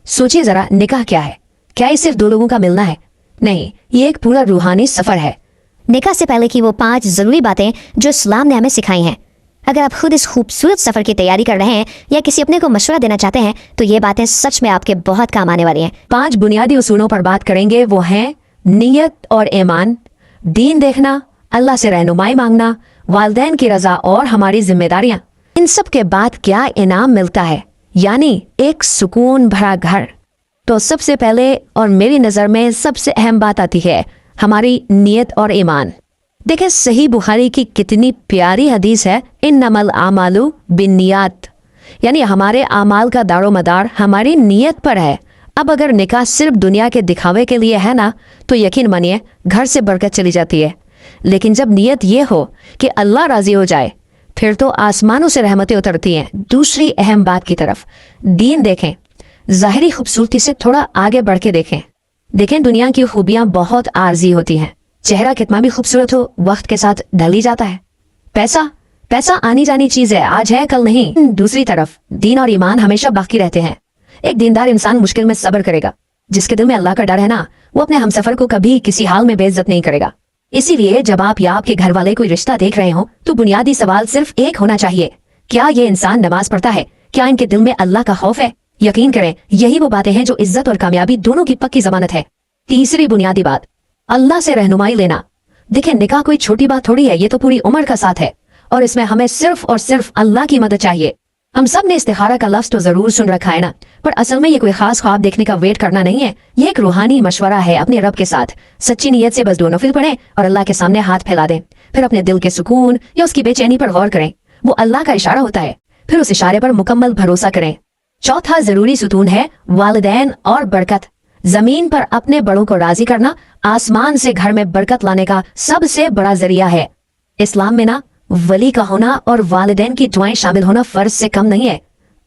सोचिए जरा, निकाह क्या है? क्या ये सिर्फ दो लोगों का मिलना है? नहीं, ये एक पूरा रूहानी सफर है। निकाह से पहले की वो 5 जरूरी बातें जो इस्लाम ने हमें सिखाई हैं। अगर आप खुद इस खूबसूरत सफर की तैयारी कर रहे हैं या किसी अपने को मशवरा देना चाहते हैं तो ये बातें सच में आपके बहुत काम आने वाली हैं। 5 बुनियादी उसूलों पर बात करेंगे, वो हैं नियत और ईमान, दीन देखना, अल्लाह से रहनुमाई मांगना, वालिदैन की रजा और हमारी जिम्मेदारियां। इन सब के बाद क्या इनाम मिलता है, यानी एक सुकून भरा घर। तो सबसे पहले और मेरी नज़र में सबसे अहम बात आती है हमारी नियत और ईमान। देखें, सही बुखारी की कितनी प्यारी हदीस है, इन्नमल आमालु बिन्नियात, यानी हमारे आमाल का दारोमदार हमारी नियत पर है। अब अगर निकाह सिर्फ दुनिया के दिखावे के लिए है ना, तो यकीन मानिए घर से बरकत चली जाती है। लेकिन जब नियत ये हो कि अल्लाह राजी हो जाए, फिर तो आसमानों से रहमतें उतरती हैं। दूसरी अहम बात की तरफ, दीन देखें। ज़ाहिरी खूबसूरती से थोड़ा आगे बढ़ के देखें दुनिया की खूबियां बहुत आर्जी होती हैं। चेहरा कितना भी खूबसूरत हो, वक्त के साथ ढल ही जाता है। पैसा आनी जानी चीज है, आज है कल नहीं। दूसरी तरफ दीन और ईमान हमेशा बाकी रहते हैं। एक दीनदार इंसान मुश्किल में सब्र करेगा। जिसके दिल में अल्लाह का डर है ना, वो अपने हमसफर को कभी किसी हाल में बेइज्जत नहीं करेगा। इसीलिए जब आप या आपके घर वाले कोई रिश्ता देख रहे हो तो बुनियादी सवाल सिर्फ एक होना चाहिए, क्या ये इंसान नमाज पढ़ता है? क्या इनके दिल में अल्लाह का खौफ है? यकीन करें, यही वो बातें हैं जो इज्जत और कामयाबी दोनों की पक्की जमानत है। तीसरी बुनियादी बात, अल्लाह से रहनुमाई लेना। देखिए, निकाह कोई छोटी बात थोड़ी है, ये तो पूरी उम्र का साथ है और इसमें हमें सिर्फ और सिर्फ अल्लाह की मदद चाहिए। हम सब ने इस्तिखारा का लफ्ज तो जरूर सुन रखा है ना, पर असल में ये कोई खास ख्वाब देखने का वेट करना नहीं है। ये एक रूहानी मशवरा है अपने रब के साथ। सच्ची नीयत से बस 2 नफिल पढ़ें और अल्लाह के सामने हाथ फैला दें। फिर अपने दिल के सुकून या उसकी बेचैनी पर गौर करें। वो अल्लाह का इशारा होता है, फिर उस इशारे पर मुकम्मल भरोसा करें। चौथा जरूरी सुतून है वालिदैन और बरकत। जमीन पर अपने बड़ों को राजी करना आसमान से घर में बरकत लाने का सबसे बड़ा जरिया है। इस्लाम में ना वली का होना और वालिदैन की दुआएं शामिल होना फर्ज से कम नहीं है।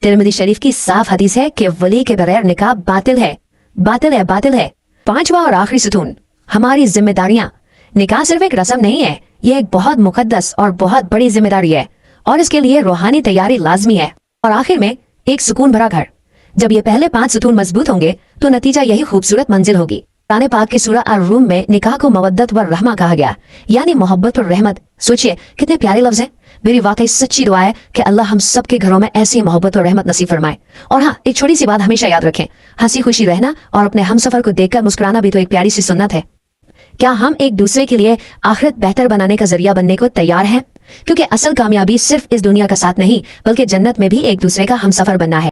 तिरमिज़ी शरीफ की साफ हदीस है कि वली के बगैर निकाह बातिल है। 5वां और आखिरी सुतून, हमारी जिम्मेदारियां। निकाह सिर्फ एक रस्म नहीं है, ये एक बहुत मुकद्दस और बहुत बड़ी जिम्मेदारी है और इसके लिए रूहानी तैयारी लाजमी है। और आखिर में एक सुकून भरा घर। जब ये पहले 5 सुतून मजबूत होंगे तो नतीजा यही खूबसूरत मंजिल होगी। कुरान पाक की सूरह अर-रूम में निकाह को मवद्दत व रहमा कहा गया, यानी मोहब्बत और रहमत। सोचिए कितने प्यारे लफ्ज हैं। मेरी वाकई सच्ची दुआ है कि अल्लाह हम सब के घरों में ऐसी मोहब्बत और रहमत नसीब फरमाए। और हाँ, एक छोटी सी बात हमेशा याद रखें, हंसी खुशी रहना और अपने हमसफर को देखकर मुस्कुराना भी तो एक प्यारी सी सुन्नत है। क्या हम एक दूसरे के लिए आखिरत बेहतर बनाने का जरिया बनने को तैयार हैं? क्योंकि असल कामयाबी सिर्फ इस दुनिया का साथ नहीं, बल्कि जन्नत में भी एक दूसरे का हमसफर बनना है।